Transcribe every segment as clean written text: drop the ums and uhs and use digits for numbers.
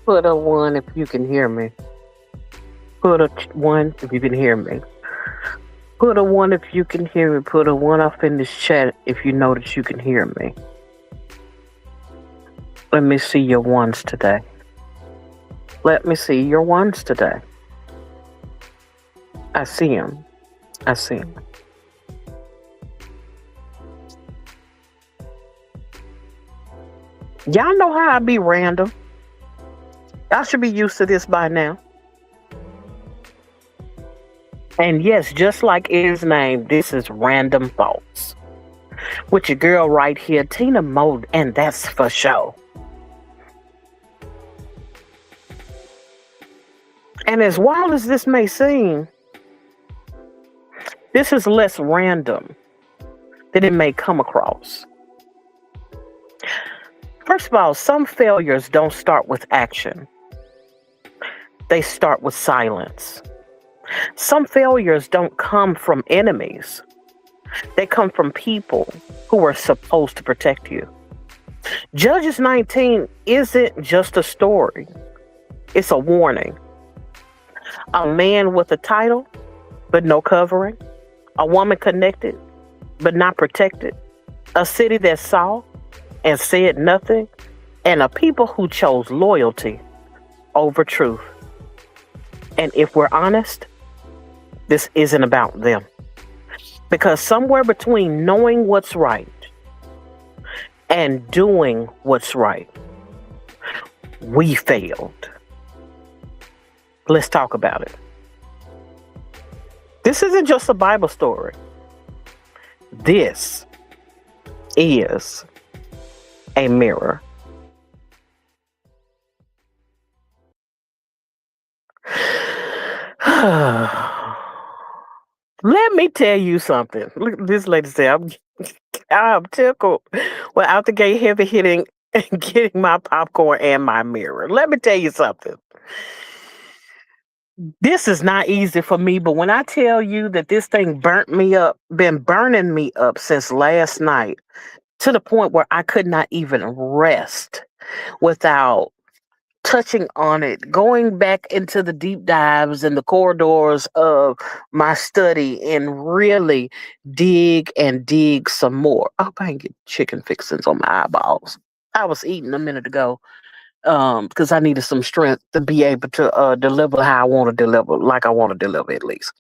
Put a one if you can hear me. Put a one if you can hear me. Put a one if you can hear me. Put a one off in this chat if you know that you can hear me. Let me see your ones today. Let me see your ones today. I see them. I see them. Y'all know how I be random. Y'all should be used to this by now. And yes, just like it is named, this is Random Thoughts. With your girl right here, Tina Moe, and that's for sure. And as wild as this may seem, this is less random than it may come across. First of all, some failures don't start with action. They start with silence. Some failures don't come from enemies. They come from people who are supposed to protect you. Judges 19 isn't just a story. It's a warning. A man with a title, but no covering. A woman connected, but not protected. A city that saw and said nothing. And a people who chose loyalty over truth. And if we're honest, this isn't about them. Because somewhere between knowing what's right and doing what's right, we failed. Let's talk about it. This isn't just a Bible story. This is a mirror. Let me tell you something. Look, this lady said, I'm tickled. Well, out the gate, heavy hitting and getting my popcorn and my mirror. Let me tell you something. This is not easy for me, but when I tell you that this thing burnt me up, been burning me up since last night, to the point where I could not even rest without touching on it, going back into the deep dives and the corridors of my study and really dig some more. I hope I can get chicken fixins on my eyeballs. I was eating a minute ago because I needed some strength to be able to deliver how I want to deliver, like I want to deliver at least.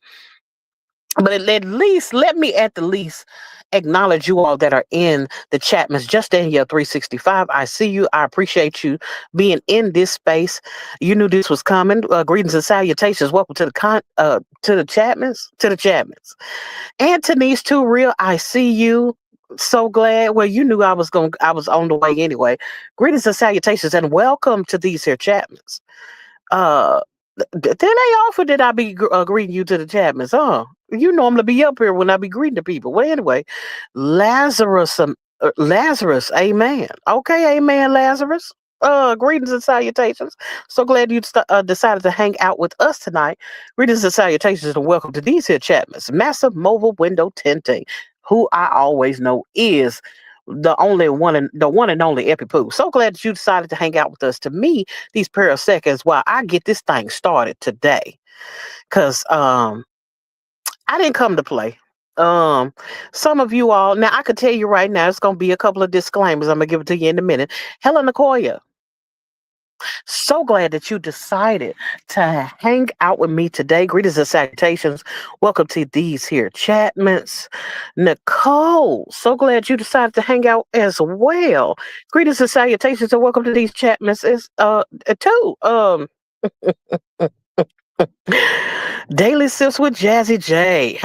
But at least, let me at the least acknowledge you all that are in the chatmans, just in here 365. I see you. I appreciate you being in this space. You knew this was coming. Greetings and salutations. Welcome to the chatmans. Antonice Too Real. I see you. So glad. Well, you knew I was on the way anyway. Greetings and salutations, and welcome to these here chatmans. Did they offer that I be greeting you to the Chapmans? Huh? You normally be up here when I be greeting the people. Well, anyway, Lazarus, amen. Okay, amen, Lazarus. Greetings and salutations. So glad you decided to hang out with us tonight. Greetings and salutations, and welcome to these here Chapmans. Massive mobile window tinting, who I always know is the one and only Epi Pooh. So glad that you decided to hang out with us. To me, these pair of seconds while I get this thing started today, because I didn't come to play. Some of you all, now I could tell you right now, it's gonna be a couple of disclaimers. I'm gonna give it to you in a minute. Helen Nicoya, so glad that you decided to hang out with me today. Greetings and salutations. Welcome to these here chatments. Nicole, so glad you decided to hang out as well. Greetings and salutations, and welcome to these chatments as too. Daily Sips with Jazzy J.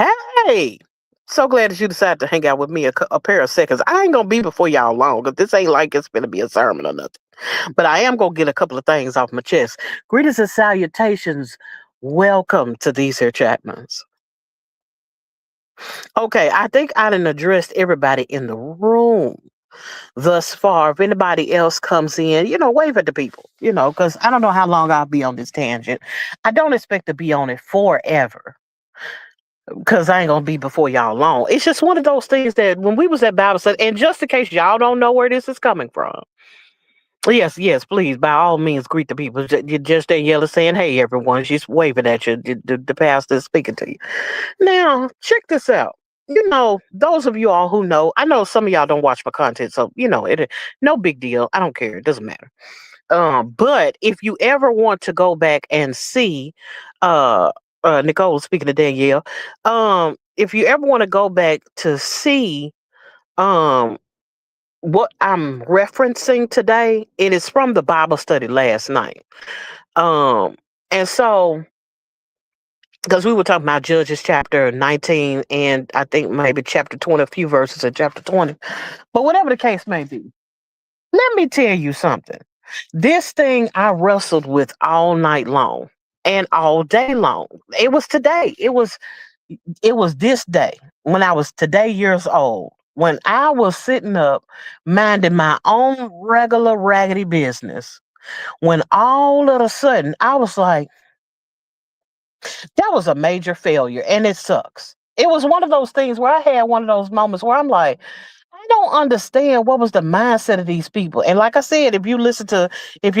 Hey! So glad that you decided to hang out with me a pair of seconds. I ain't gonna be before y'all long, because this ain't like it's gonna be a sermon or nothing. But I am gonna get a couple of things off my chest. Greetings and salutations. Welcome to these here Chapmans. Okay, I think I done addressed everybody in the room thus far. If anybody else comes in, wave at the people, because I don't know how long I'll be on this tangent. I don't expect to be on it forever, because I ain't gonna be before y'all long. It's just one of those things that when we was at Bible study, and just in case y'all don't know where this is coming from, Yes, yes, please. By all means, greet the people. Just Danielle is saying, "Hey, everyone." She's waving at you. The pastor is speaking to you. Now, check this out. Those of you all who know, I know some of y'all don't watch my content, so no big deal. I don't care. It doesn't matter. But if you ever want to go back and see, uh, Nicole speaking to Danielle, if you ever want to go back to see, um, what I'm referencing today, it is from the Bible study last night. Um, and so because we were talking about Judges chapter 19 and I think maybe chapter 20, a few verses in chapter 20, but whatever the case may be, let me tell you something. This thing I wrestled with all night long and all day long. It was today. It was this day when I was today years old. When I was sitting up minding my own regular raggedy business, when all of a sudden I was like, that was a major failure and it sucks. It was one of those things where I had one of those moments where I'm like, I don't understand what was the mindset of these people. And like I said, if you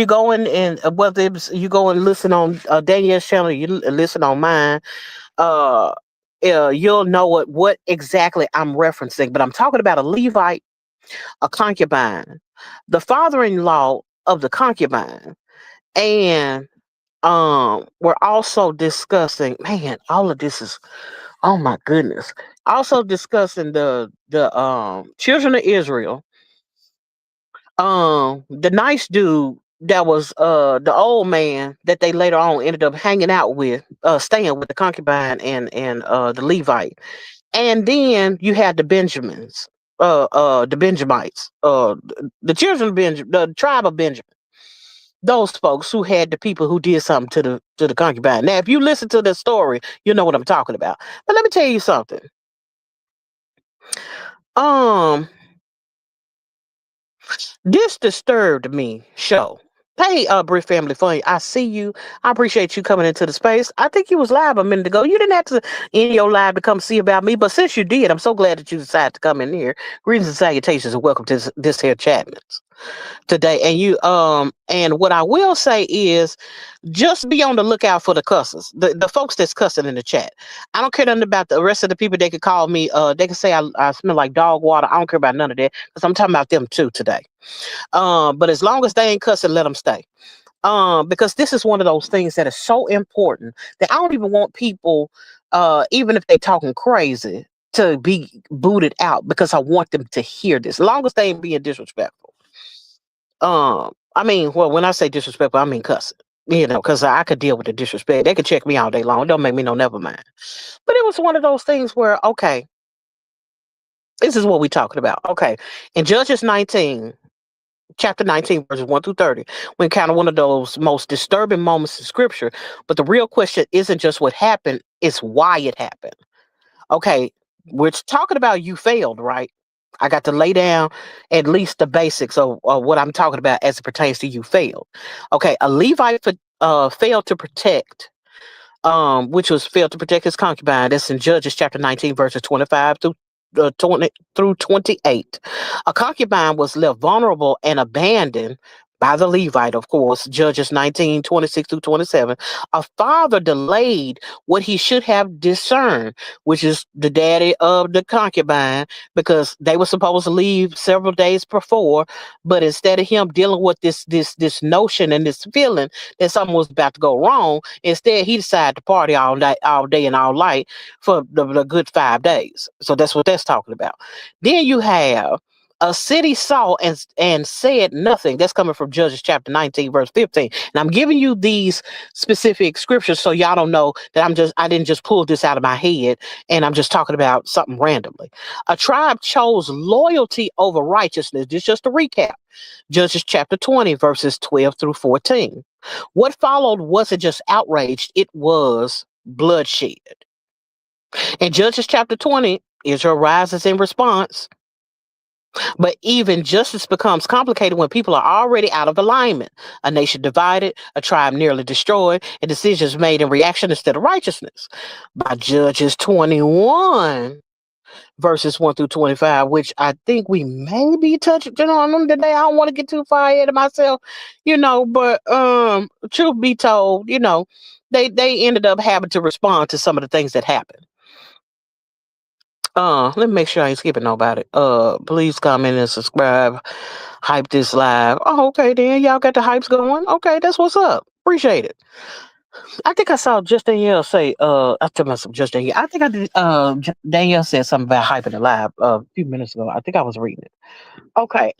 go in and whether it's, you go and listen on Danielle's channel, listen on mine, uh, you'll know what exactly I'm referencing. But I'm talking about a Levite, a concubine, the father-in-law of the concubine, and we're also discussing. Man, all of this is, oh my goodness. Also discussing the children of Israel. The nice dude that was the old man that they later on ended up hanging out with, staying with the concubine and the Levite. And then you had the Benjamins, the Benjamites, the children of Benjamin, the tribe of Benjamin. Those folks who had the people who did something to the concubine. Now, if you listen to the story, you know what I'm talking about. But let me tell you something. Um, this disturbed me. Show. Hey, Brit Family Fun. I see you. I appreciate you coming into the space. I think you was live a minute ago. You didn't have to end your live to come see about me, but since you did, I'm so glad that you decided to come in here. Greetings and salutations, and welcome to this here Chatman's today. And what I will say is, just be on the lookout for the cussers, the folks that's cussing in the chat. I don't care nothing about the rest of the people. They could call me. They can say I smell like dog water. I don't care about none of that because I'm talking about them too today. But as long as they ain't cussing, let them stay. Because this is one of those things that is so important that I don't even want people, even if they talking crazy, to be booted out because I want them to hear this. As long as they ain't being disrespectful. I mean, well, when I say disrespectful, I mean cussing. Because I could deal with the disrespect. They could check me all day long. It don't make me no never mind. But it was one of those things where, okay, this is what we're talking about. Okay. In Judges 19, chapter 19, verses 1 through 30, we encounter one of those most disturbing moments in scripture. But the real question isn't just what happened, it's why it happened. Okay. We're talking about you failed, right? I got to lay down at least the basics of what I'm talking about as it pertains to you failed. Okay, a Levite failed to protect, which was failed to protect his concubine. That's in Judges chapter 19, verses 25 through 20 through 28. A concubine was left vulnerable and abandoned by the Levite, of course, Judges 19, 26 through 27. A father delayed what he should have discerned, which is the daddy of the concubine, because they were supposed to leave several days before, but instead of him dealing with this notion and this feeling that something was about to go wrong, instead he decided to party all day and all night for the good 5 days. So that's what that's talking about. Then you have a city saw and said nothing. That's coming from Judges chapter 19, verse 15. And I'm giving you these specific scriptures so y'all don't know that I didn't just pull this out of my head and I'm just talking about something randomly. A tribe chose loyalty over righteousness. This is just a recap. Judges chapter 20, verses 12 through 14. What followed wasn't just outrage, it was bloodshed. In Judges chapter 20, Israel rises in response. But even justice becomes complicated when people are already out of alignment. A nation divided, a tribe nearly destroyed, and decisions made in reaction instead of righteousness. By Judges 21, verses 1 through 25, which I think we may be touching on them today. I don't want to get too far ahead of myself, but truth be told, they ended up having to respond to some of the things that happened. Let me make sure I ain't skipping nobody. Please comment and subscribe. Hype this live. Oh, okay, then y'all got the hypes going. Okay, that's what's up. Appreciate it. I think I saw just Danielle say, I told myself just Danielle. I think I did, Danielle said something about hyping it live a few minutes ago. I think I was reading it. Okay.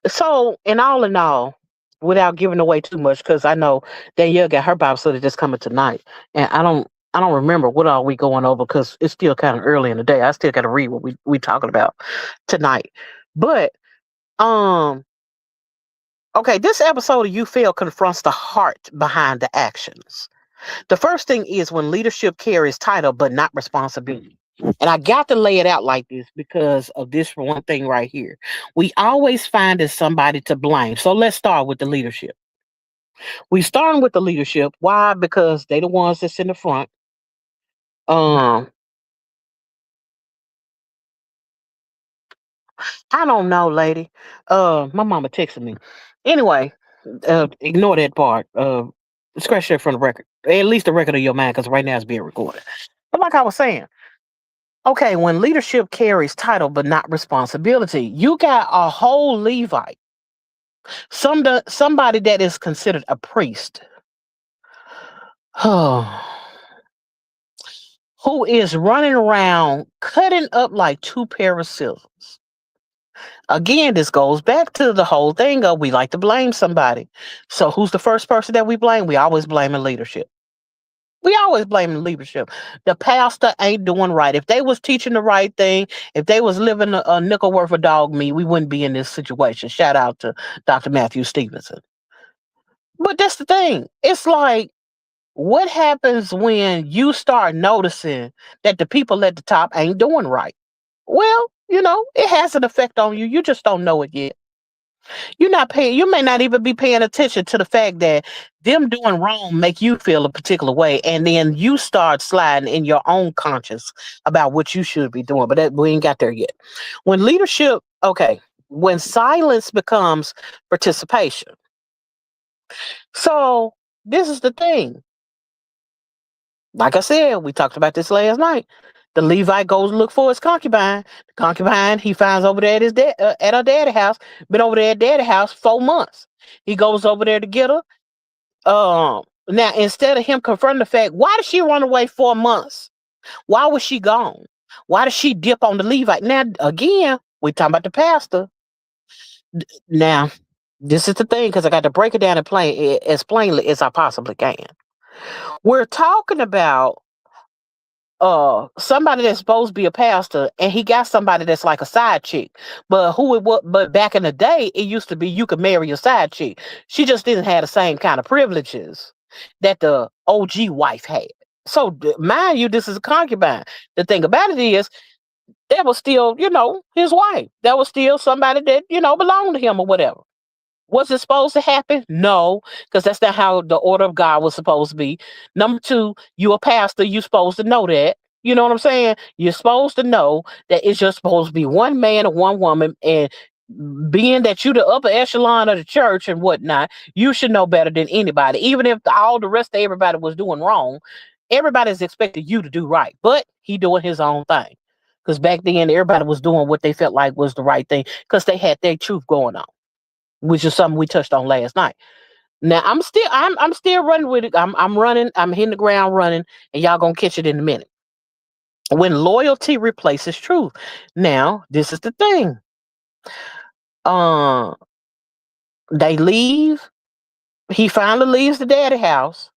So, in all, without giving away too much, because I know Danielle got her Bible study just coming tonight, and I don't remember what all we going over because it's still kind of early in the day. I still got to read what we talking about tonight. But um, okay, this episode of You Fail confronts the heart behind the actions. The first thing is when leadership carries title but not responsibility. And I got to lay it out like this because of this one thing right here. We always find there's somebody to blame. So let's start with the leadership. We starting with the leadership. Why? Because they the ones that's in the front. Um, I don't know, lady. My mama texted me. Anyway, ignore that part. Scratch that from the record. At least the record of your mind, because right now it's being recorded. But like I was saying, okay, when leadership carries title but not responsibility, you got a whole Levite, somebody that is considered a priest, who is running around cutting up like two pair of scissors. Again, this goes back to the whole thing of we like to blame somebody. So who's the first person that we blame? We always blame the leadership. We always blame the leadership. The pastor ain't doing right. If they was teaching the right thing, if they was living a nickel worth of dog meat, we wouldn't be in this situation. Shout out to Dr. Matthew Stevenson. But that's the thing. It's like, what happens when you start noticing that the people at the top ain't doing right? Well, it has an effect on you. You just don't know it yet. You may not even be paying attention to the fact that them doing wrong make you feel a particular way, and then you start sliding in your own conscience about what you should be doing. But we ain't got there yet. When leadership, okay, when silence becomes participation. So this is the thing. Like I said, we talked about this last night. The Levite goes look for his concubine. The concubine he finds over there at her daddy house. Been over there at daddy house 4 months. He goes over there to get her. Now instead of him confronting the fact, why did she run away 4 months? Why was she gone? Why did she dip on the Levite? Now again, we talking about the pastor. Now, this is the thing because I got to break it down and as plainly as I possibly can. We're talking about somebody that's supposed to be a pastor and he got somebody that's like a side chick. But back in the day it used to be you could marry a side chick. She just didn't have the same kind of privileges that the OG wife had. So mind you, this is a concubine. The thing about it is that was still, his wife. That was still somebody that, belonged to him or whatever. Was it supposed to happen? No, because that's not how the order of God was supposed to be. Number two, you a pastor, you supposed to know that. You know what I'm saying? You're supposed to know that it's just supposed to be one man and one woman. And being that you the upper echelon of the church and whatnot, you should know better than anybody. Even if all the rest of everybody was doing wrong, everybody's expecting you to do right. But he doing his own thing. Because back then, everybody was doing what they felt like was the right thing because they had their truth going on, which is something we touched on last night. Now I'm still running with it. I'm running, I'm hitting the ground running, and y'all gonna catch it in a minute. When loyalty replaces truth. Now, this is the thing. Uh they leave. He finally leaves the daddy house.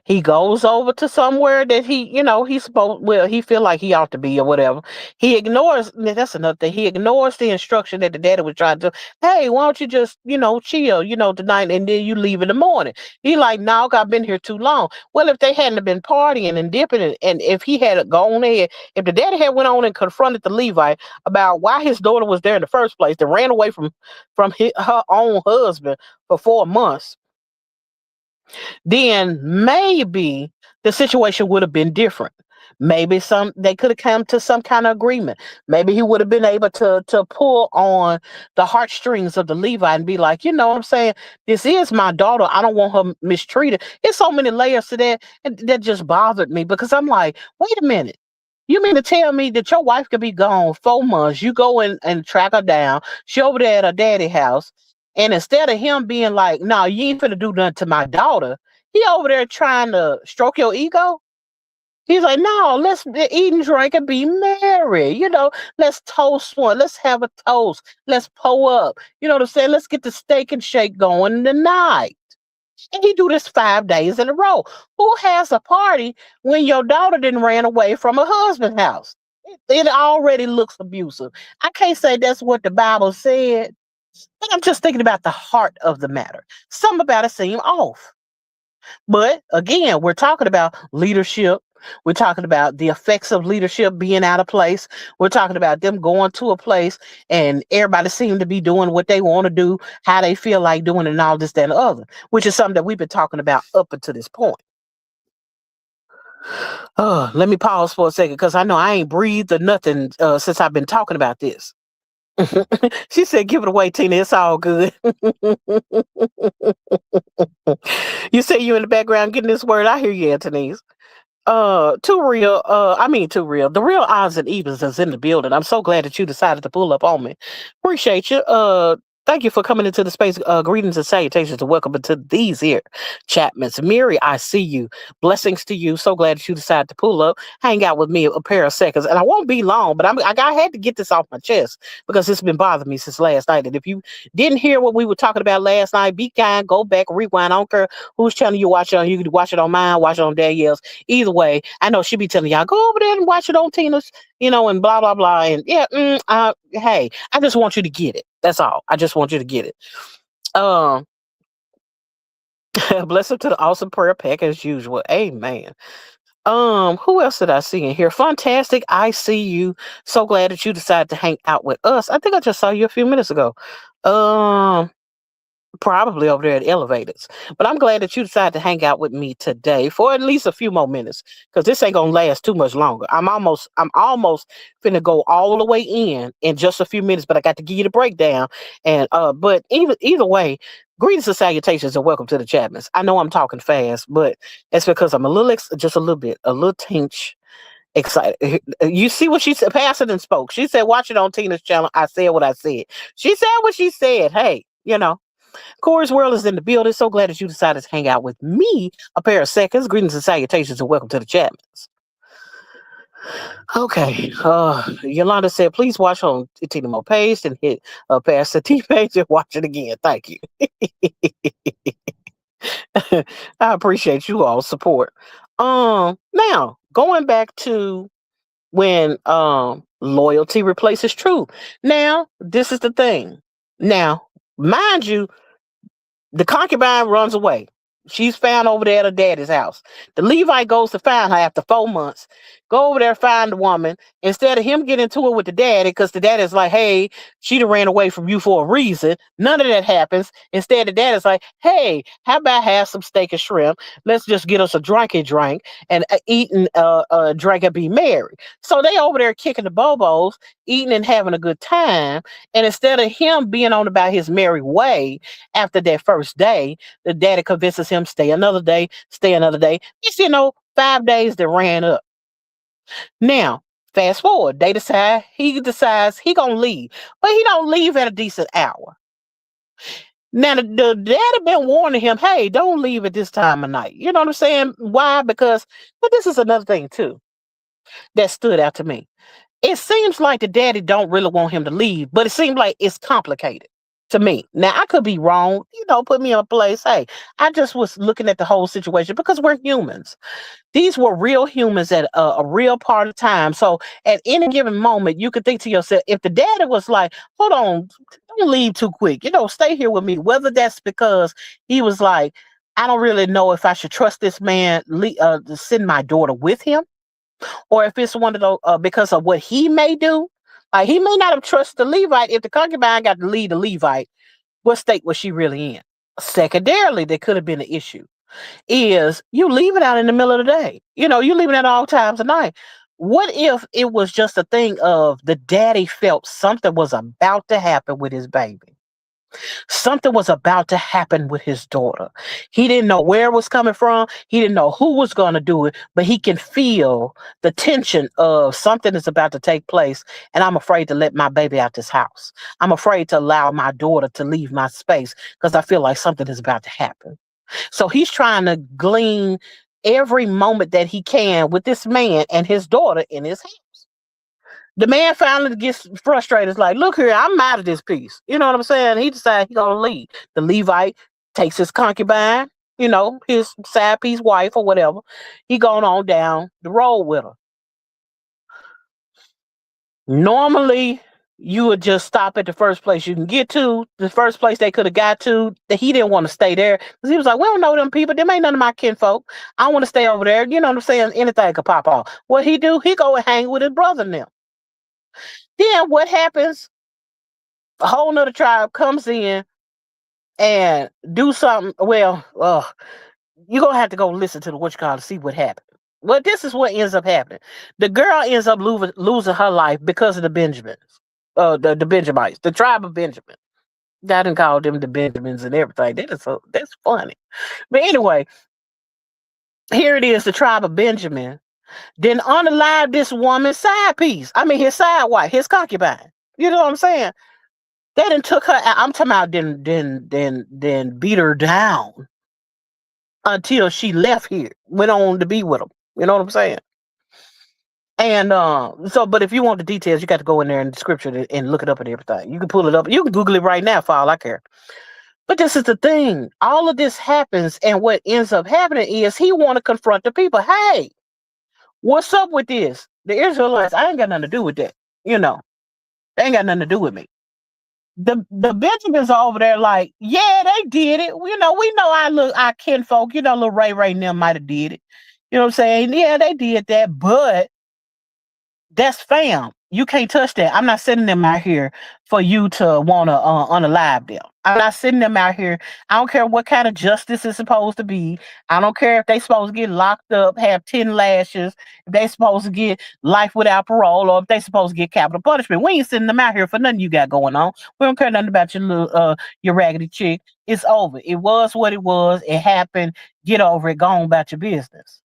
He goes over to somewhere that he's supposed, well, he feel like he ought to be or whatever. He ignores, that's another thing. He ignores the instruction that the daddy was trying to do. Hey, why don't you just, chill, tonight and then you leave in the morning. He like, no, I've been here too long. Well, if they hadn't been partying and dipping and if he had gone ahead, if the daddy had went on and confronted the Levite about why his daughter was there in the first place, that ran away from her own husband for 4 months, then maybe the situation would have been different. Maybe some they could have come to some kind of agreement. Maybe he would have been able to pull on the heartstrings of the Levite and be like, you know what I'm saying? This is my daughter. I don't want her mistreated. It's so many layers to that, and that just bothered me because I'm like, wait a minute. You mean to tell me that your wife could be gone 4 months? You go in and track her down. She over there at her daddy house. And instead of him being like, no, you ain't finna do nothing to my daughter, he over there trying to stroke your ego. He's like, no, let's eat and drink and be merry. Let's toast one. Let's have a toast. Let's pull up. You know what I'm saying? Let's get the steak and shake going tonight. And he do this 5 days in a row. Who has a party when your daughter didn't ran away from her husband's house? It already looks abusive. I can't say that's what the Bible said, but I'm just thinking about the heart of the matter. Something about it seemed off. But again, we're talking about leadership. We're talking about the effects of leadership being out of place. We're talking about them going to a place and everybody seems to be doing what they want to do, how they feel like doing, and all this, that, and the other, which is something that we've been talking about up until this point. Let me pause for a second because I know I ain't breathed or nothing since I've been talking about this. She said, give it away, Tina. It's all good. You say you in the background getting this word. I hear you, Antonese. Too real. The real odds and evens is in the building. I'm so glad that you decided to pull up on me. Appreciate you. Thank you for coming into the space. Greetings and salutations and welcome to these here Chapmans. Mary, I see you. Blessings to you. So glad that you decided to pull up, hang out with me a pair of seconds. And I won't be long, but I had to get this off my chest because it's been bothering me since last night. And if you didn't hear what we were talking about last night, be kind, go back, rewind. I don't care whose channel you watch it on. You can watch it on mine, watch it on Danielle's. Either way, I know she be telling y'all, go over there and watch it on Tina's, and blah, blah, blah. And yeah, hey, I just want you to get it. That's all. I just want you to get it. Bless up to the awesome prayer pack as usual. Amen. Who else did I see in here? Fantastic. I see you. So glad that you decided to hang out with us. I think I just saw you a few minutes ago. Probably over there at Elevators. But I'm glad that you decided to hang out with me today for at least a few more minutes because this ain't gonna last too much longer. I'm almost finna go all the way in just a few minutes, but I got to give you the breakdown. And but either way, greetings and salutations and welcome to the Chapmans. I know I'm talking fast, but it's because I'm a little tinge excited. You see what she said? Pastor and spoke. She said, watch it on Tina's channel. I said what I said. She said what she said. Hey, Corey's World is in the building. So glad that you decided to hang out with me a pair of seconds. Greetings and salutations and welcome to the Chapmans. Okay. Yolanda said, please watch on Tina Mo page and hit Pastor T page and watch it again. Thank you. I appreciate you all's support. Now going back to when loyalty replaces truth. Now, this is the thing. Now, mind you, the concubine runs away. She's found over there at her daddy's house. The Levite goes to find her after 4 months. Go over there, find the woman. Instead of him getting into it with the daddy, because the daddy's like, hey, she done ran away from you for a reason. None of that happens. Instead, the daddy's like, hey, how about have some steak and shrimp? Let's just get us a drink and eat and drink and be merry. So they over there kicking the bobos, eating and having a good time. And instead of him being on about his merry way after that first day, the daddy convinces him, stay another day, stay another day. It's, 5 days that ran up. Now, fast forward, he decides he gonna leave, but he don't leave at a decent hour. Now, the dad been warning him, hey, don't leave at this time of night. You know what I'm saying? Why? Because, but this is another thing too that stood out to me. It seems like the daddy don't really want him to leave, but it seems like it's complicated to me. Now, I could be wrong, put me in a place. Hey, I just was looking at the whole situation because we're humans. These were real humans at a real part of time. So at any given moment, you could think to yourself, if the daddy was like, hold on, don't leave too quick, stay here with me. Whether that's because he was like, I don't really know if I should trust this man to send my daughter with him, or if it's one of those because of what he may do. Like he may not have trusted the Levite. If the concubine got to lead the Levite, what state was she really in? Secondarily, there could have been an issue. is you leave it out in the middle of the day. You leave it at all times of night. What if it was just a thing of the daddy felt something was about to happen with his baby? Something was about to happen with his daughter. He didn't know where it was coming from. He didn't know who was going to do it, but he can feel the tension of something is about to take place. And I'm afraid to let my baby out this house. I'm afraid to allow my daughter to leave my space because I feel like something is about to happen. So he's trying to glean every moment that he can with this man and his daughter in his house. The man finally gets frustrated. It's like, look here, I'm out of this piece. You know what I'm saying? He decides he's gonna leave. The Levite takes his concubine, his side piece wife or whatever. He going on down the road with her. Normally, you would just stop at the first place you can get to. The first place they could have got to, that he didn't want to stay there because he was like, we don't know them people. Them ain't none of my kinfolk. I want to stay over there. You know what I'm saying? Anything could pop off. What he do? He go and hang with his brother now. Then what happens? A whole nother tribe comes in and do something. Well, you're gonna have to go listen to the what you call to see what happened. Well, this is what ends up happening. The girl ends up losing her life because of the Benjamins, the Benjamites, the tribe of Benjamin. I didn't call them the Benjamins and everything. That's funny. But anyway, here it is, the tribe of Benjamin. Then unalive this woman's side piece. I mean, his side wife, his concubine. You know what I'm saying? They done took her. I'm talking about then beat her down until she left here, went on to be with him. You know what I'm saying? And but if you want the details, you got to go in there in the scripture and look it up and everything. You can pull it up. You can Google it right now for all I care. But this is the thing. All of this happens, and what ends up happening is he want to confront the people. Hey, what's up with this? The Israelites, I ain't got nothing to do with that. They ain't got nothing to do with me. The Benjamins are over there like, yeah, they did it. We know our kinfolk, little Ray and them might have did it. You know what I'm saying? Yeah, they did that, but that's fam. You can't touch that. I'm not sending them out here for you to want to unalive them. I'm not sending them out here. I don't care what kind of justice is supposed to be. I don't care if they supposed to get locked up, have 10 lashes, if they supposed to get life without parole, or if they supposed to get capital punishment. We ain't sending them out here for nothing you got going on. We don't care nothing about your little your raggedy chick. It's over. It was what it was. It happened. Get over it. Go on about your business.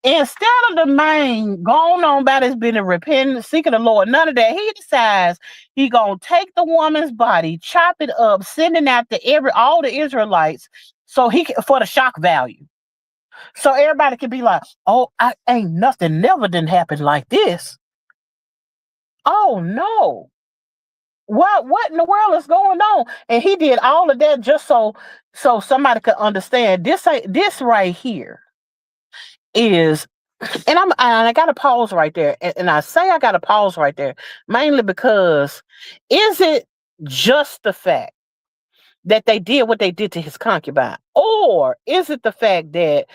Instead of the man going on about his business, repenting, seeking the Lord, none of that. He decides he gonna take the woman's body, chop it up, sending out to all the Israelites, so he can, for the shock value, so everybody can be like, "Oh, I ain't nothing, never didn't happen like this." Oh no, what in the world is going on? And he did all of that just so somebody could understand this right here is. And I got to pause right there. And I say I got to pause right there mainly because is it just the fact that they did what they did to his concubine? Or is it the fact that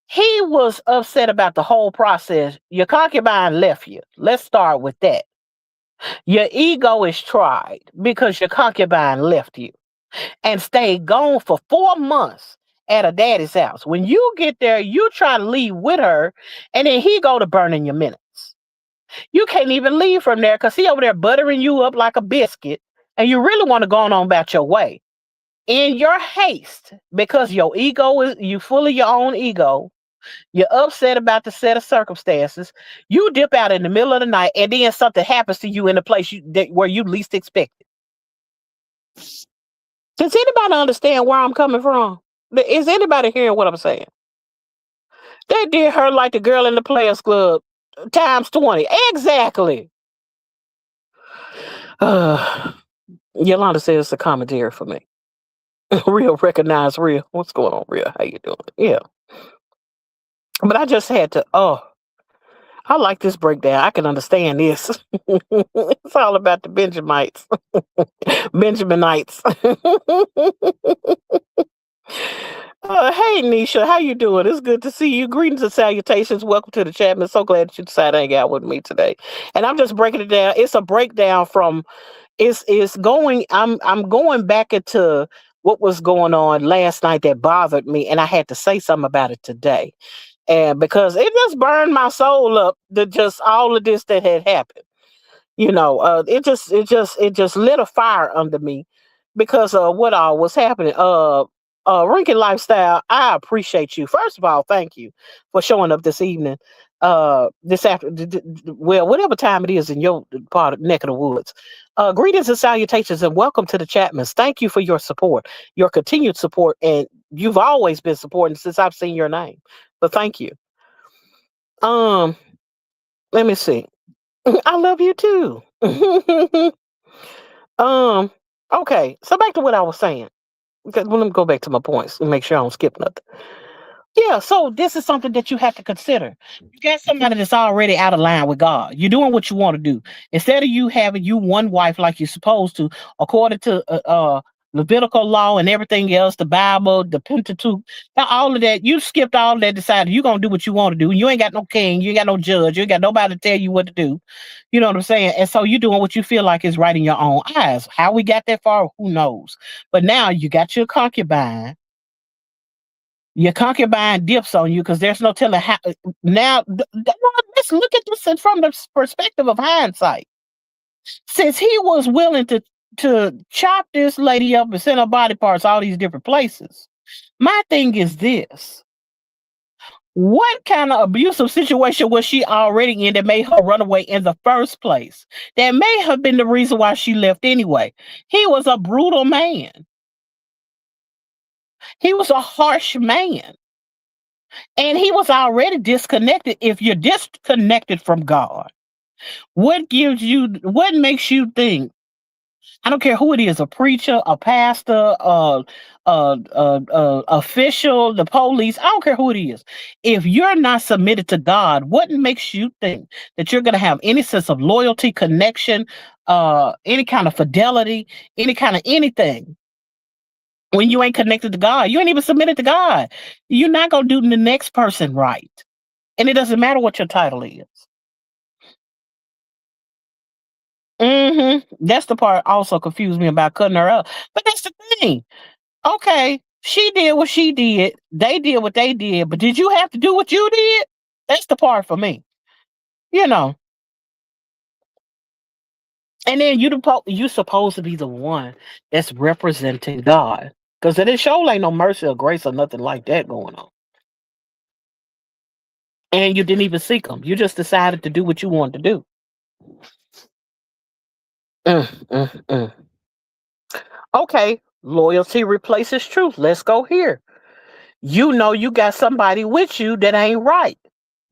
he was upset about the whole process? Your concubine left you. Let's start with that. Your ego is tried because your concubine left you and stayed gone for 4 months at a daddy's house. When you get there, you try to leave with her, and then he go to burning your minutes. You can't even leave from there because he over there buttering you up like a biscuit, and you really want to go on about your way. In your haste, because your ego is you full of your own ego, you're upset about the set of circumstances. You dip out in the middle of the night, and then something happens to you in a place where you least expect it. Does anybody understand where I'm coming from? Is anybody hearing what I'm saying? They did her like the girl in the Players Club times 20. Exactly. Yolanda says it's a commentary for me. Real, recognize real. What's going on, real? How you doing? Yeah. But I just had to, I like this breakdown. I can understand this. It's all about the Benjamites. Benjaminites. Hey Nisha, how you doing? It's good to see you. Greetings and salutations. Welcome to the chat. I'm so glad that you decided to hang out with me today. And I'm just breaking it down. It's a breakdown from it's going I'm going back into what was going on last night that bothered me, and I had to say something about it today. And because it just burned my soul up, that just all of this that had happened. It just lit a fire under me because of what all was happening. Rinky Lifestyle, I appreciate you. First of all, thank you for showing up this evening. This after, well, whatever time it is in your part of neck of the woods. Greetings and salutations, and welcome to the Chapmans. Thank you for your support, your continued support, and you've always been supporting since I've seen your name. But thank you. Um, Let me see. I love you too. um, okay, so back to what I was saying. Okay, well, let me go back to my points and make sure I don't skip nothing. Yeah, so this is something that you have to consider. You got somebody that's already out of line with God. You're doing what you want to do. Instead of you having you one wife like you're supposed to, according to Levitical law and everything else, the Bible, the Pentateuch, all of that, you skipped all of that, decided you're going to do what you want to do. You ain't got no king, you ain't got no judge, you ain't got nobody to tell you what to do. You know what I'm saying? And so you're doing what you feel like is right in your own eyes. How we got that far, who knows? But now you got your concubine. Your concubine dips on you because there's no telling how. Now, let's look at this from the perspective of hindsight. Since he was willing to chop this lady up and send her body parts all these different places, my thing is this: what kind of abusive situation was she already in that made her run away in the first place? That may have been the reason why she left anyway. He was a brutal man. He was a harsh man. And he was already disconnected. If you're disconnected from God, what makes you think? I don't care who it is, a preacher, a pastor, official, the police, I don't care who it is. If you're not submitted to God, what makes you think that you're going to have any sense of loyalty, connection, any kind of fidelity, any kind of anything? When you ain't connected to God, you ain't even submitted to God. You're not going to do the next person right. And it doesn't matter what your title is. That's the part also confused me about cutting her up. But that's the thing. Okay, she did what she did. They did what they did. But did you have to do what you did? That's the part for me. You know. And then you supposed to be the one that's representing God. Because in this show ain't no mercy or grace or nothing like that going on. And you didn't even seek them. You just decided to do what you wanted to do. Mm, mm, mm. Okay, loyalty replaces truth. Let's go here. You know you got somebody with you that ain't right.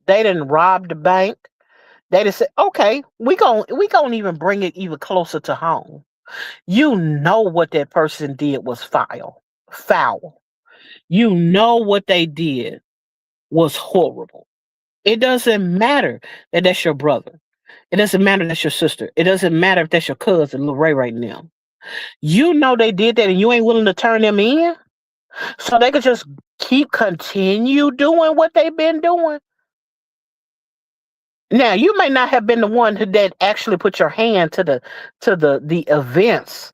They didn't rob the bank. They just said, okay, we gon' even bring it even closer to home. You know what that person did was foul. Foul. You know what they did was horrible. It doesn't matter that that's your brother. It doesn't matter that's your sister. It doesn't matter if that's your cousin, Lil Ray right now. You know they did that and you ain't willing to turn them in? So they could just continue doing what they've been doing. Now you may not have been the one that actually put your hand to the events.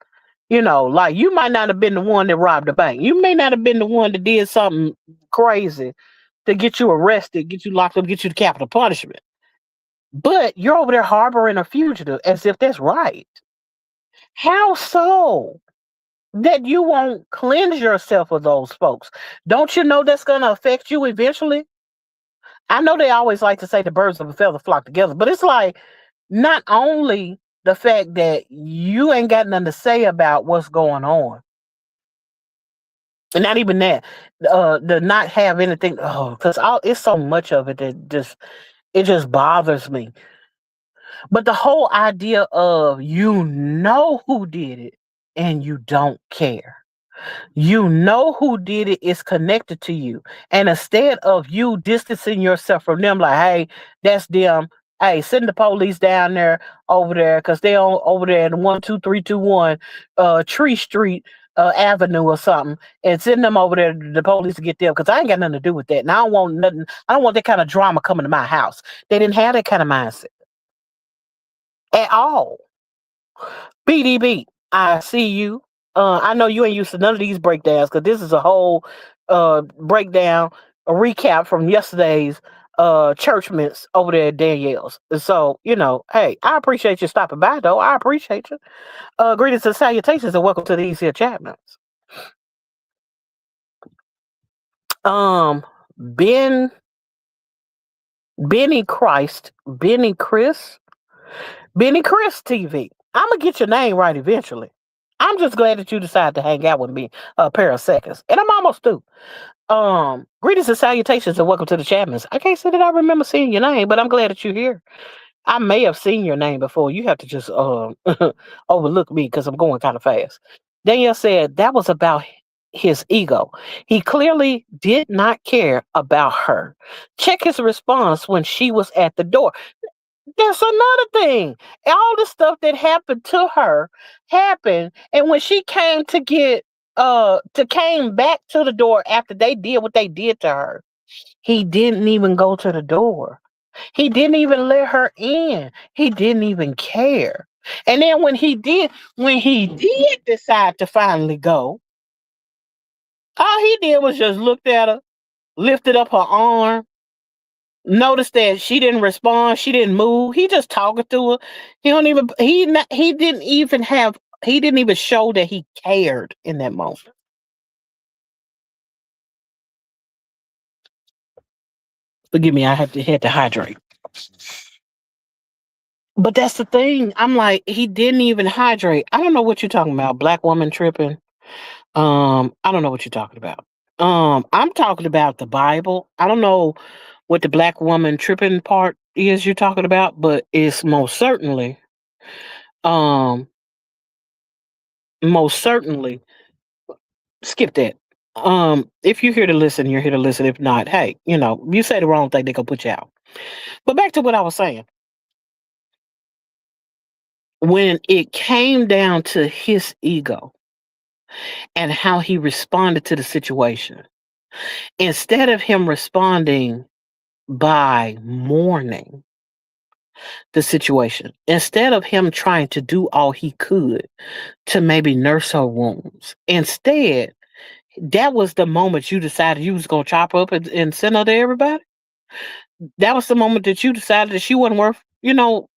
Like you might not have been the one that robbed the bank. You may not have been the one that did something crazy to get you arrested, get you locked up, get you the capital punishment. But you're over there harboring a fugitive as if that's right. How so? That you won't cleanse yourself of those folks. Don't you know that's going to affect you eventually? I know they always like to say the birds of a feather flock together, but it's like not only the fact that you ain't got nothing to say about what's going on, and not even that, the not have anything. Oh, because it's so much of it that just bothers me. But the whole idea of you know who did it and you don't care. You know who did it is connected to you. And instead of you distancing yourself from them, like, hey, that's them. Hey, send the police down there over there because they're over there in 12321 Tree Street Avenue or something, and send them over there the police to get them because I ain't got nothing to do with that. And I don't want nothing, I don't want that kind of drama coming to my house. They didn't have that kind of mindset at all. BDB, I see you. I know you ain't used to none of these breakdowns because this is a whole breakdown, a recap from yesterday's church mints over there at Danielle's. And so, hey, I appreciate you stopping by though. I appreciate you. Greetings and salutations and welcome to these here Chapmans. Ben Benny Christ, Benny Chris TV. I'm gonna get your name right eventually. I'm just glad that you decided to hang out with me a pair of seconds. And I'm almost through. Greetings and salutations and welcome to the Chapmans. I can't say that I remember seeing your name, but I'm glad that you're here. I may have seen your name before. You have to just overlook me because I'm going kind of fast. Danielle said that was about his ego. He clearly did not care about her. Check his response when she was at the door. That's another thing. All the stuff that happened to her happened, and when she came to get to came back to the door after they did what they did to her, he didn't even go to the door. He didn't even let her in. He didn't even care. And then when he did decide to finally go, all he did was just looked at her, lifted up her arm, noticed that she didn't respond, she didn't move. He just talking to her. He didn't even show that he cared in that moment. Forgive me, I had to hydrate. But that's the thing. I'm like, he didn't even hydrate. I don't know what you're talking about. Black woman tripping. I don't know what you're talking about. I'm talking about the Bible. I don't know what the black woman tripping part is you're talking about, but it's um, most certainly, skip that. If you're here to listen, you're here to listen. If not, hey, you say the wrong thing, they gonna put you out. But back to what I was saying. When it came down to his ego and how he responded to the situation, instead of him responding by mourning the situation, instead of him trying to do all he could to maybe nurse her wounds, instead, that was the moment you decided you was going to chop her up and send her to everybody. That was the moment that you decided that she wasn't worth,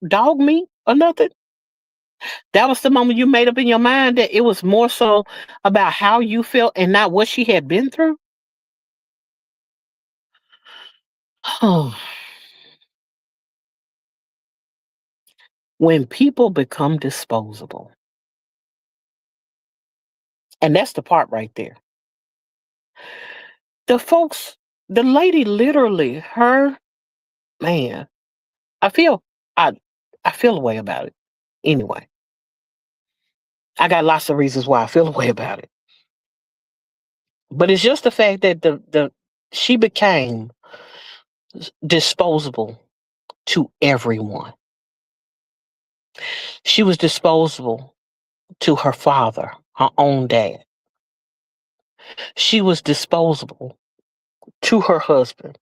dog meat or nothing. That was the moment you made up in your mind that it was more so about how you felt and not what she had been through. When people become disposable, and that's the part right there. The folks, the lady literally, her man, I feel I I feel a way about it. Anyway, I got lots of reasons why I feel a way about it. But it's just the fact that the she became disposable to everyone. She was disposable to her father, her own dad. She was disposable to her husband,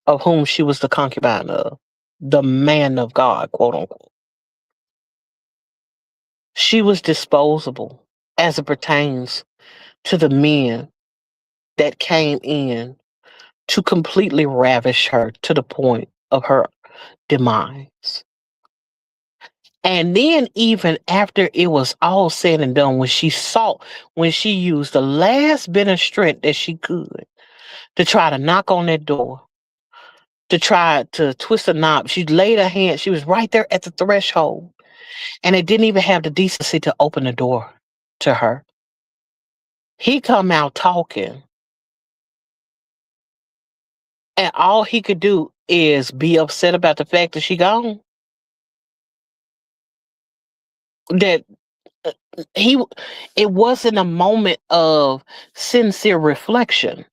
of whom she was the concubine of, the man of God, quote unquote. She was disposable as it pertains to the men that came in to completely ravish her to the point of her demise. And then, even after it was all said and done, when she used the last bit of strength that she could to try to knock on that door, to try to twist a knob, she laid her hand, she was right there at the threshold, and they didn't even have the decency to open the door to her. He come out talking, and all he could do is be upset about the fact that she gone. That uh, he, it wasn't a moment of sincere reflection.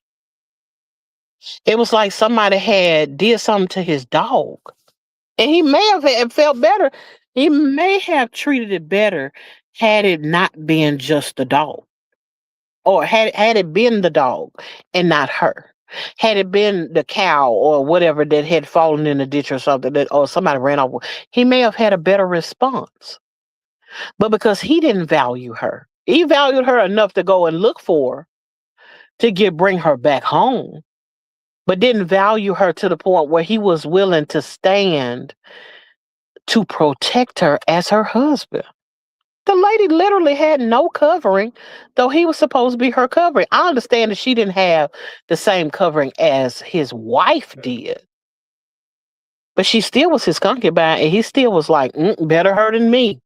It was like somebody had did something to his dog, and he may have felt better. He may have treated it better had it not been just the dog, or had it been the dog and not her. Had it been the cow or whatever that had fallen in the ditch or something that or somebody ran off, he may have had a better response. But because he didn't value her, He valued her enough to go and look for her to bring her back home, but didn't value her to the point where he was willing to stand to protect her as her husband. The lady literally had no covering, though he was supposed to be her covering. I understand that she didn't have the same covering as his wife did, but she still was his concubine, and he still was like, better her than me.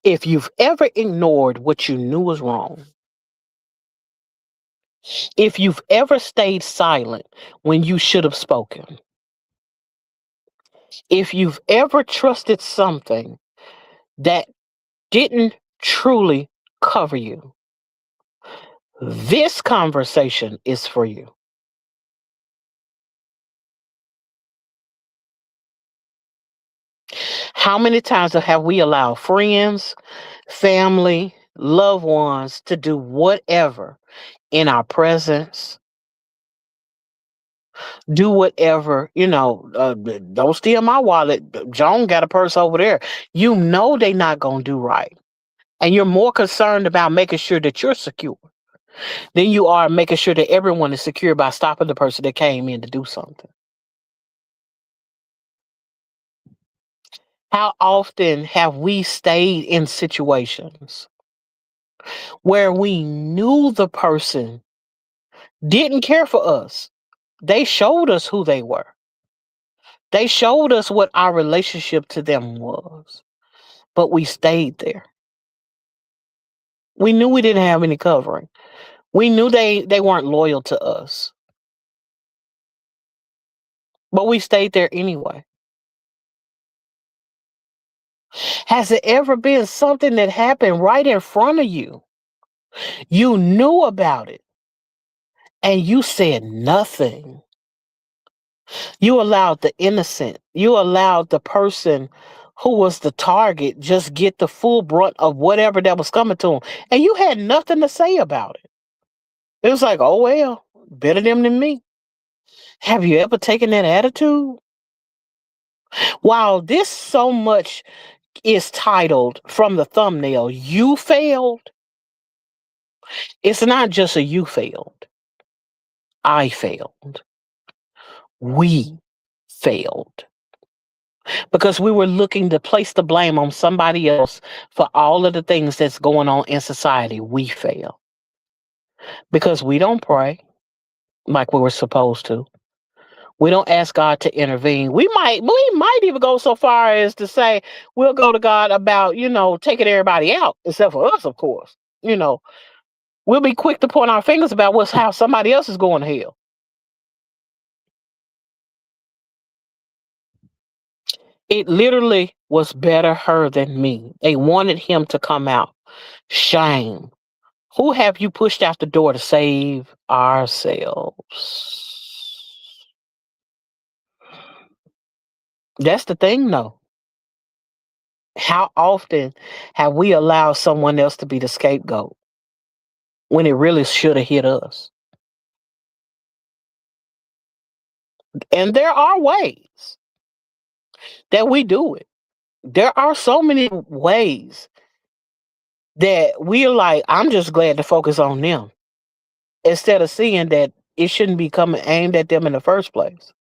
If you've ever ignored what you knew was wrong, if you've ever stayed silent when you should have spoken, if you've ever trusted something that didn't truly cover you, this conversation is for you. How many times have we allowed friends, family, loved ones to do whatever in our presence? Do whatever, don't steal my wallet. Joan got a purse over there. You know they not going to do right. And you're more concerned about making sure that you're secure than you are making sure that everyone is secure by stopping the person that came in to do something. How often have we stayed in situations where we knew the person didn't care for us? They showed us who they were. They showed us what our relationship to them was, but we stayed there. We knew we didn't have any covering. We knew they weren't loyal to us, but we stayed there anyway. Has it ever been something that happened right in front of you? You knew about it and you said nothing. You allowed the innocent, you allowed the person who was the target just get the full brunt of whatever that was coming to them, and you had nothing to say about it. It was like, oh well, better them than me. Have you ever taken that attitude? While this so much is titled from the thumbnail, You Failed, it's not just a you failed. I failed. We failed. Because we were looking to place the blame on somebody else for all of the things that's going on in society. We fail. Because we don't pray like we were supposed to. We don't ask God to intervene. We might even go so far as to say we'll go to God about, taking everybody out, except for us, of course. We'll be quick to point our fingers about how somebody else is going to hell. It literally was better her than me. They wanted him to come out. Shame. Who have you pushed out the door to save ourselves? That's the thing, though. How often have we allowed someone else to be the scapegoat when it really should have hit us? And there are ways that we do it. There are so many ways that we're like, I'm just glad to focus on them instead of seeing that it shouldn't be coming aimed at them in the first place.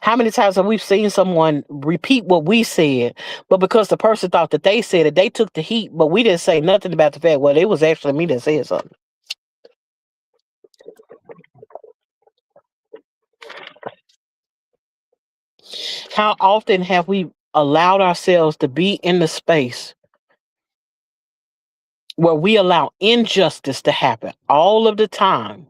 How many times have we seen someone repeat what we said, but because the person thought that they said it, they took the heat, but we didn't say nothing about the fact, well, it was actually me that said something. How often have we allowed ourselves to be in the space where we allow injustice to happen all of the time,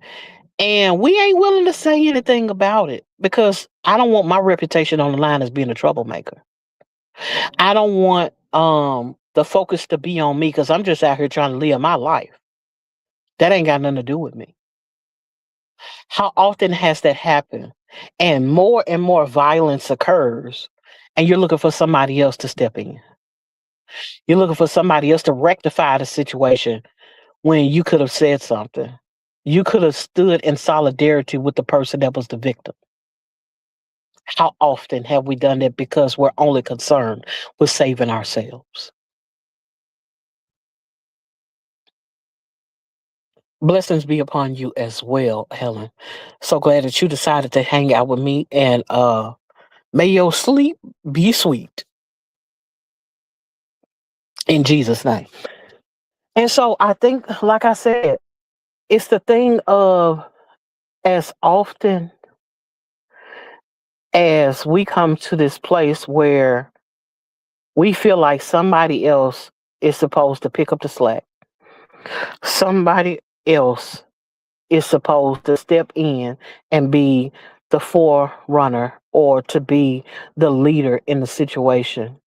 and we ain't willing to say anything about it because I don't want my reputation on the line as being a troublemaker. I don't want the focus to be on me because I'm just out here trying to live my life. That ain't got nothing to do with me. How often has that happened? And more violence occurs, and you're looking for somebody else to step in. You're looking for somebody else to rectify the situation when you could have said something. You could have stood in solidarity with the person that was the victim. How often have we done that because we're only concerned with saving ourselves? Blessings be upon you as well, Helen. So glad that you decided to hang out with me, and may your sleep be sweet in Jesus' name. And so I think, like I said, it's the thing of, as often as we come to this place where we feel like somebody else is supposed to pick up the slack, somebody else is supposed to step in and be the forerunner or to be the leader in the situation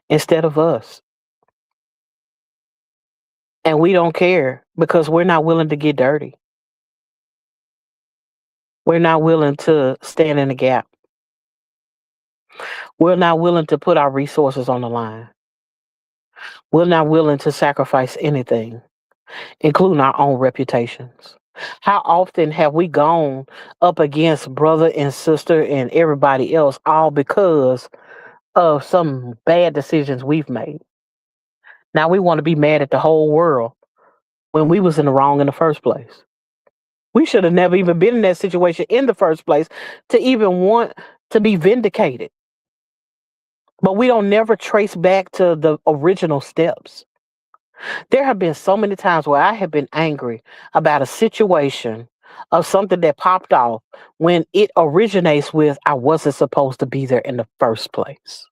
instead of us. And we don't care because we're not willing to get dirty. We're not willing to stand in the gap. We're not willing to put our resources on the line. We're not willing to sacrifice anything, including our own reputations. How often have we gone up against brother and sister and everybody else all because of some bad decisions we've made? Now we want to be mad at the whole world when we was in the wrong in the first place. We should have never even been in that situation in the first place to even want to be vindicated. But we don't never trace back to the original steps. There have been so many times where I have been angry about a situation of something that popped off when it originates with I wasn't supposed to be there in the first place.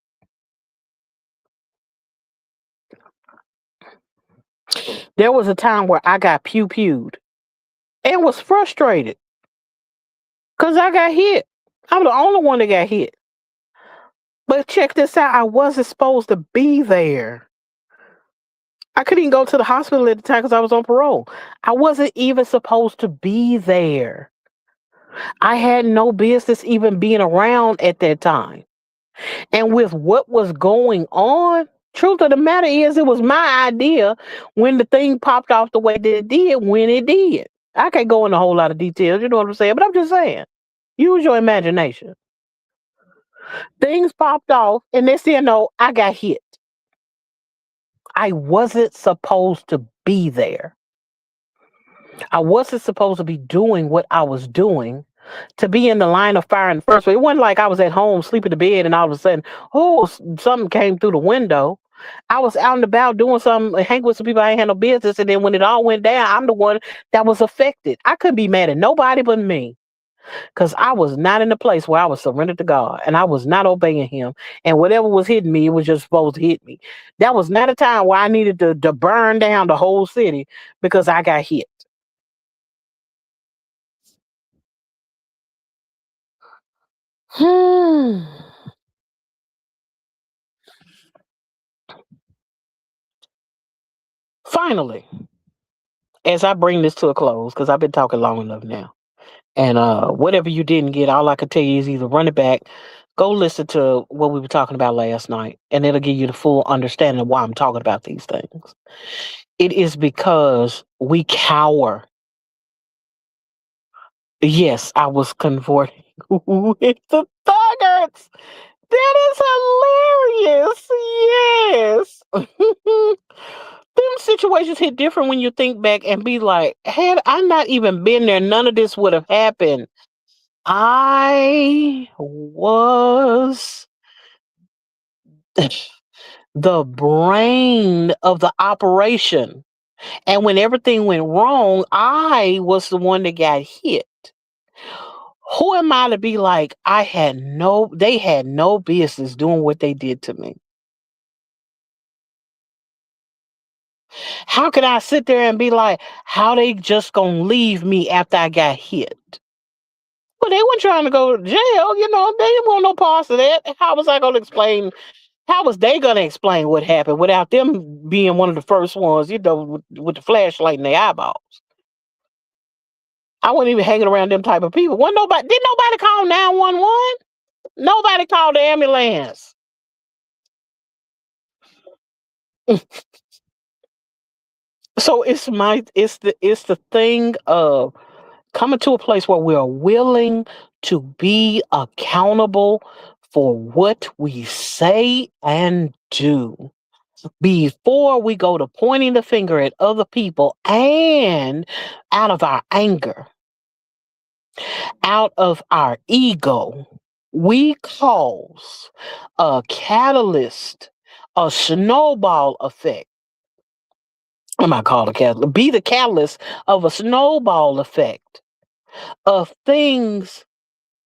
There was a time where I got pew-pewed and was frustrated because I got hit. I'm the only one that got hit. But check this out, I wasn't supposed to be there. I couldn't even go to the hospital at the time because I was on parole. I wasn't even supposed to be there. I had no business even being around at that time. And with what was going on, truth of the matter is, it was my idea when the thing popped off the way that it did when it did. I can't go into a whole lot of details, you know what I'm saying? But I'm just saying, use your imagination. Things popped off, and next thing you know, I got hit. I wasn't supposed to be there. I wasn't supposed to be doing what I was doing to be in the line of fire in the first place. It wasn't like I was at home sleeping in bed and all of a sudden, oh, something came through the window. I was out and about doing something, hanging with some people I ain't had no business. And then when it all went down, I'm the one that was affected. I couldn't be mad at nobody but me because I was not in a place where I was surrendered to God and I was not obeying Him. And whatever was hitting me, it was just supposed to hit me. That was not a time where I needed to burn down the whole city because I got hit. Hmm. Finally, as I bring this to a close, because I've been talking long enough now, and whatever you didn't get, all I can tell you is either run it back, go listen to what we were talking about last night, and it'll give you the full understanding of why I'm talking about these things. It is because we cower. Yes, I was converting with the thuggers. That is hilarious. Yes. Them situations hit different when you think back and be like, had I not even been there, none of this would have happened. I was the brain of the operation. And when everything went wrong, I was the one that got hit. Who am I to be like, they had no business doing what they did to me? How could I sit there and be like, how they just gonna leave me after I got hit? Well, they weren't trying to go to jail, they didn't want no parts of that. How was they gonna explain what happened without them being one of the first ones, with the flashlight in their eyeballs? I wasn't even hanging around them type of people. Didn't nobody call 911? Nobody called the ambulance. So it's the thing of coming to a place where we are willing to be accountable for what we say and do before we go to pointing the finger at other people, and out of our anger, out of our ego, we cause a catalyst, a snowball effect. I'm not called a catalyst. Be the catalyst of a snowball effect of things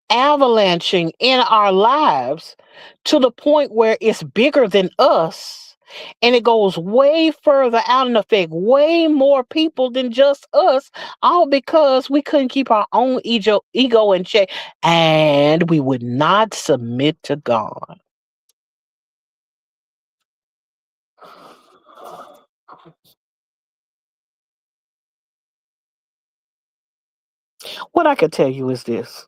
avalanching in our lives to the point where it's bigger than us, and it goes way further out and affect way more people than just us, all because we couldn't keep our own ego in check, and we would not submit to God. What I can tell you is this.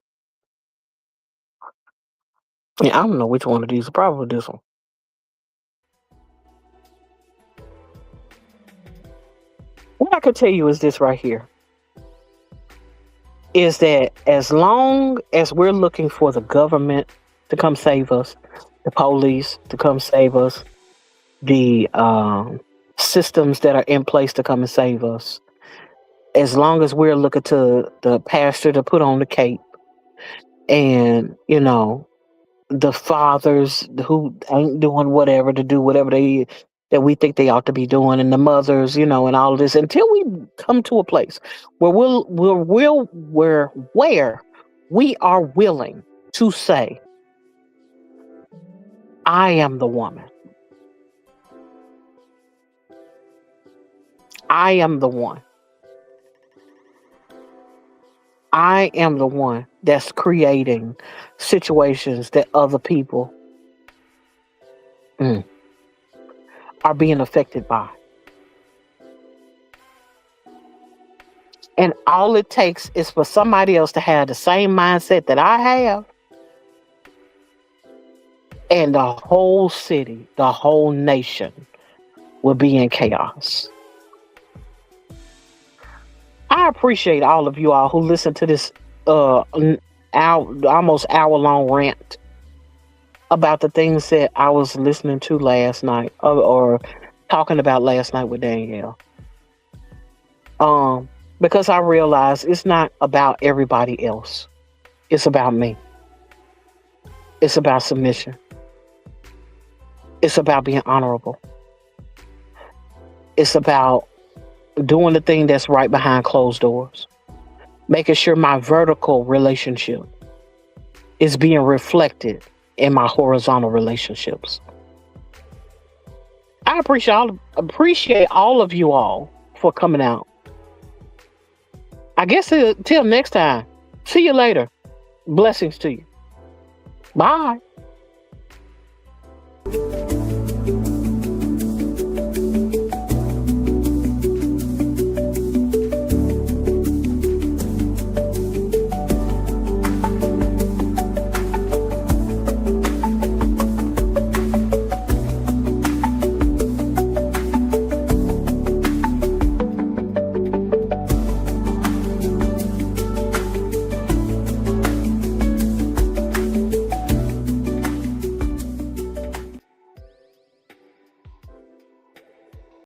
Yeah, I don't know which one of these, probably this one. What I can tell you is this right here, is that as long as we're looking for the government to come save us, the police to come save us, the systems that are in place to come and save us, as long as we're looking to the pastor to put on the cape, and the fathers who ain't doing whatever to do whatever they that we think they ought to be doing, and the mothers, and all of this, until we come to a place where where we are willing to say, I am the woman. I am the one. I am the one that's creating situations that other people mm, are being affected by. And all it takes is for somebody else to have the same mindset that I have, and the whole city, the whole nation will be in chaos. I appreciate all of you all who listen to this almost hour long rant about the things that I was listening to last night, or talking about last night with Danielle. Because I realize it's not about everybody else. It's about me. It's about submission. It's about being honorable. It's about doing the thing that's right behind closed doors. Making sure my vertical relationship is being reflected in my horizontal relationships. I appreciate all of you all for coming out. I guess till next time. See you later. Blessings to you. Bye.